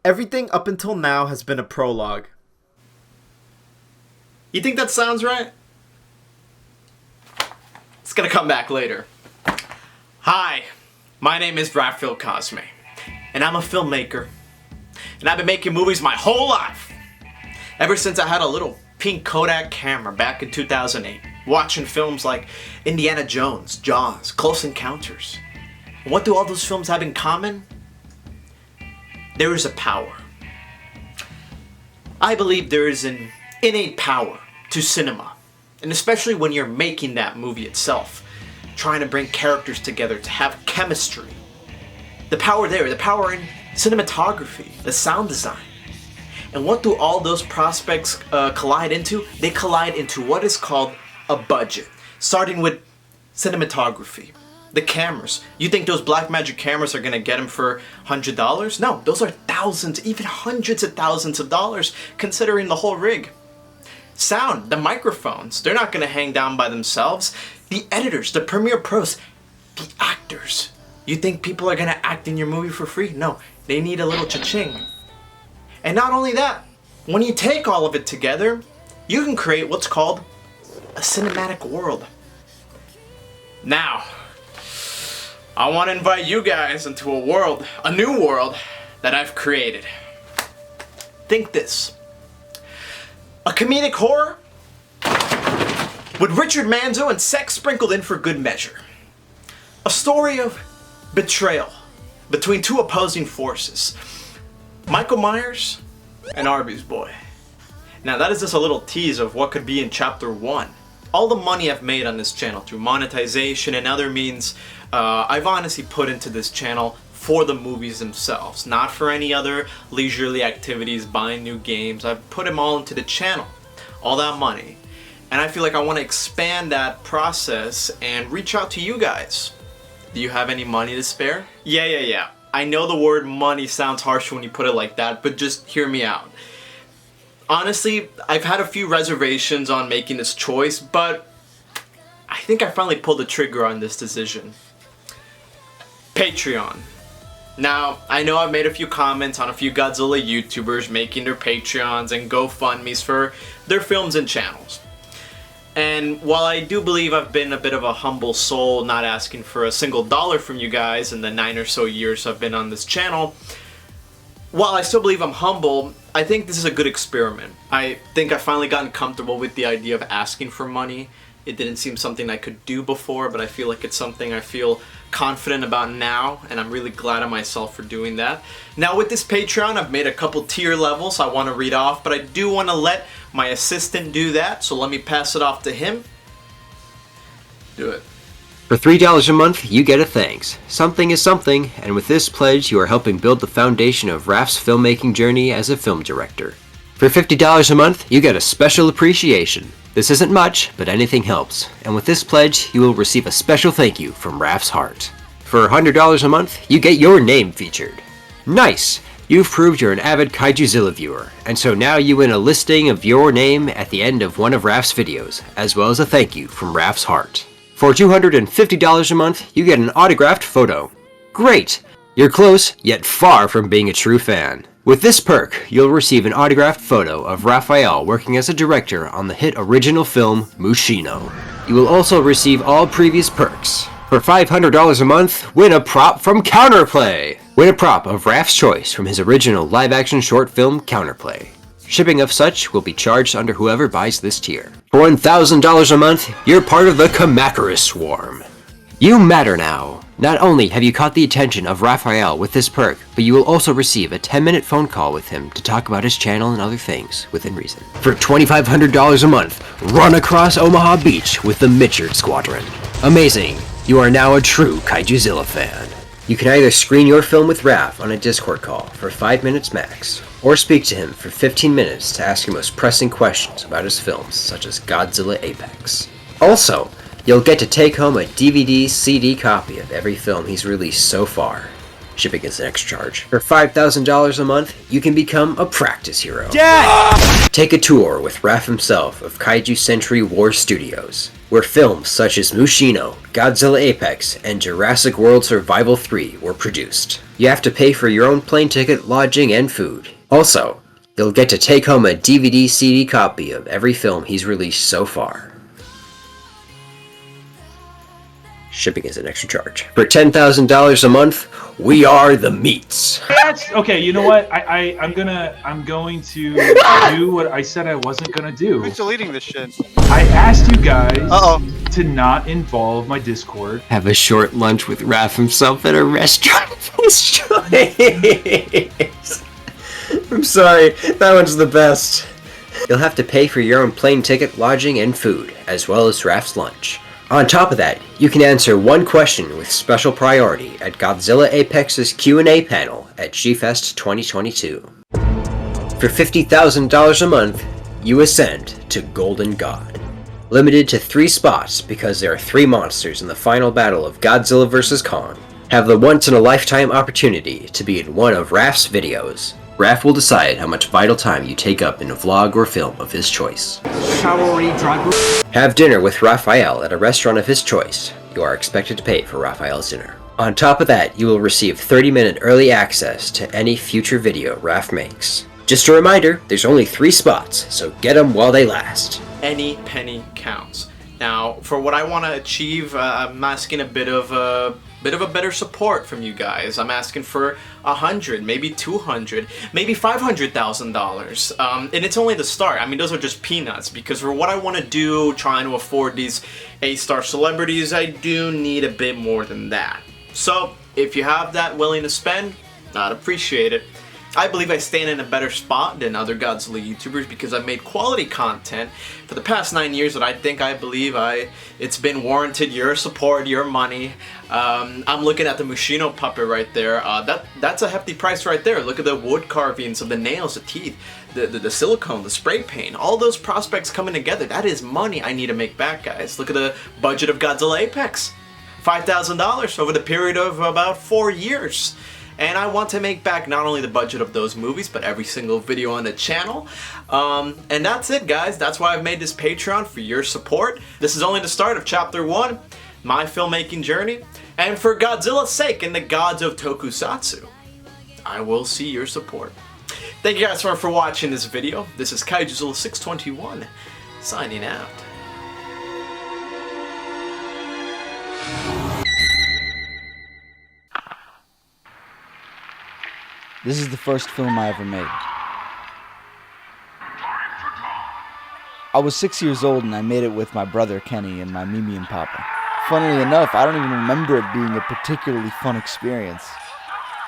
Everything up until now has been a prologue. You think that sounds right? It's gonna come back later. Hi, my name is Raphael Cosme, and I'm a filmmaker. And I've been making movies my whole life. Ever since I had a little pink Kodak camera back in 2008, watching films like Indiana Jones, Jaws, Close Encounters. And what do all those films have in common? There is a power. I believe there is an innate power to cinema, and especially when you're making that movie itself, trying to bring characters together to have chemistry. The power there, the power in cinematography, the sound design. And what do all those prospects collide into? They collide into what is called a budget, starting with cinematography. The cameras. You think those Blackmagic cameras are gonna get them for $100? No, those are thousands, even hundreds of thousands of dollars, considering the whole rig. Sound, the microphones, they're not gonna hang down by themselves. The editors, the Premiere Pros, the actors. You think people are gonna act in your movie for free? No, they need a little cha-ching. And not only that, when you take all of it together, you can create what's called a cinematic world. Now, I want to invite you guys into a world, a new world that I've created. Think this. A comedic horror with Richard Manzo and sex sprinkled in for good measure. A story of betrayal between two opposing forces. Michael Myers and Arby's Boy. Now that is just a little tease of what could be in chapter 1. All the money I've made on this channel through monetization and other means, I've honestly put into this channel for the movies themselves, not for any other leisurely activities, buying new games. I've put them all into the channel, all that money. And I feel like I want to expand that process and reach out to you guys. Do you have any money to spare? Yeah. I know the word money sounds harsh when you put it like that, but just hear me out. Honestly, I've had a few reservations on making this choice, but I think I finally pulled the trigger on this decision. Patreon. Now, I know I've made a few comments on a few Godzilla YouTubers making their Patreons and GoFundMes for their films and channels. And while I do believe I've been a bit of a humble soul, not asking for a single dollar from you guys in the 9 or so years I've been on this channel, while I still believe I'm humble, I think this is a good experiment. I think I've finally gotten comfortable with the idea of asking for money. It didn't seem something I could do before, but I feel like it's something I feel confident about now, and I'm really glad of myself for doing that. Now with this Patreon, I've made a couple tier levels I want to read off, but I do want to let my assistant do that, so let me pass it off to him. Do it. For $3 a month, you get a thanks. Something is something, and with this pledge, you are helping build the foundation of Raph's filmmaking journey as a film director. For $50 a month, you get a special appreciation. This isn't much, but anything helps, and with this pledge, you will receive a special thank you from Raph's heart. For $100 a month, you get your name featured. Nice! You've proved you're an avid Kaijuzilla viewer, and so now you win a listing of your name at the end of one of Raph's videos, as well as a thank you from Raph's heart. For $250 a month, you get an autographed photo. Great! You're close, yet far from being a true fan. With this perk, you'll receive an autographed photo of Raphael working as a director on the hit original film, Mushino. You will also receive all previous perks. For $500 a month, win a prop from Counterplay! Win a prop of Raph's choice from his original live-action short film, Counterplay. Shipping of such will be charged under whoever buys this tier. For $1,000 a month, you're part of the Kamakarus Swarm. You matter now! Not only have you caught the attention of Raphael with this perk, but you will also receive a 10-minute phone call with him to talk about his channel and other things, within reason. For $2,500 a month, run across Omaha Beach with the Mitchard Squadron. Amazing! You are now a true Kaijuzilla fan. You can either screen your film with Raph on a Discord call for 5 minutes max, or speak to him for 15 minutes to ask your most pressing questions about his films, such as Godzilla Apex. Also, you'll get to take home a DVD, CD copy of every film he's released so far. Shipping is an extra charge. For $5,000 a month, you can become a practice hero. Dad! Take a tour with Raph himself of Kaiju Century War Studios. where films such as Mushino, Godzilla Apex, and Jurassic World Survival 3 were produced. You have to pay for your own plane ticket, lodging, and food. Also, you'll get to take home a DVD-CD copy of every film he's released so far. Shipping is an extra charge. For $10,000 a month, we are the Meats. That's okay. You know what? I'm going to do what I said I wasn't gonna do. Who's deleting this shit? I asked you guys to not involve my Discord. Have a short lunch with Raph himself at a restaurant of his choice. I'm sorry, that one's the best. You'll have to pay for your own plane ticket, lodging, and food, as well as Raph's lunch. On top of that, you can answer one question with special priority at Godzilla Apex's Q&A panel at G-Fest 2022. For $50,000 a month, you ascend to Golden God. Limited to 3 spots because there are 3 monsters in the final battle of Godzilla vs. Kong. Have the once-in-a-lifetime opportunity to be in one of Raph's videos. Raph will decide how much vital time you take up in a vlog or film of his choice. Have dinner with Raphael at a restaurant of his choice. You are expected to pay for Raphael's dinner. On top of that, you will receive 30-minute early access to any future video Raph makes. Just a reminder, there's only 3 spots, so get them while they last. Any penny counts. Now, for what I want to achieve, I'm asking a bit of a better support from you guys. I'm asking for 100, maybe 200, maybe $500,000. And it's only the start. I mean, those are just peanuts, because for what I want to do, trying to afford these A-star celebrities, I do need a bit more than that. So, if you have that willing to spend, I'd appreciate it. I believe I stand in a better spot than other Godzilla YouTubers because I've made quality content for the past 9 years that I believe it's been warranted your support, your money. I'm looking at the Mushino puppet right there. That's a hefty price right there. Look at the wood carvings of the nails, the teeth, the silicone, the spray paint. All those prospects coming together. That is money I need to make back, guys. Look at the budget of Godzilla Apex. $5,000 over the period of about 4 years. And I want to make back not only the budget of those movies, but every single video on the channel. And that's it, guys. That's why I've made this Patreon, for your support. This is only the start of Chapter 1, my filmmaking journey. And for Godzilla's sake and the gods of Tokusatsu, I will see your support. Thank you guys for watching this video. This is Kaijuzilla621, signing out. This is the first film I ever made. I was 6 years old and I made it with my brother Kenny and my Mimi and Papa. Funnily enough, I don't even remember it being a particularly fun experience.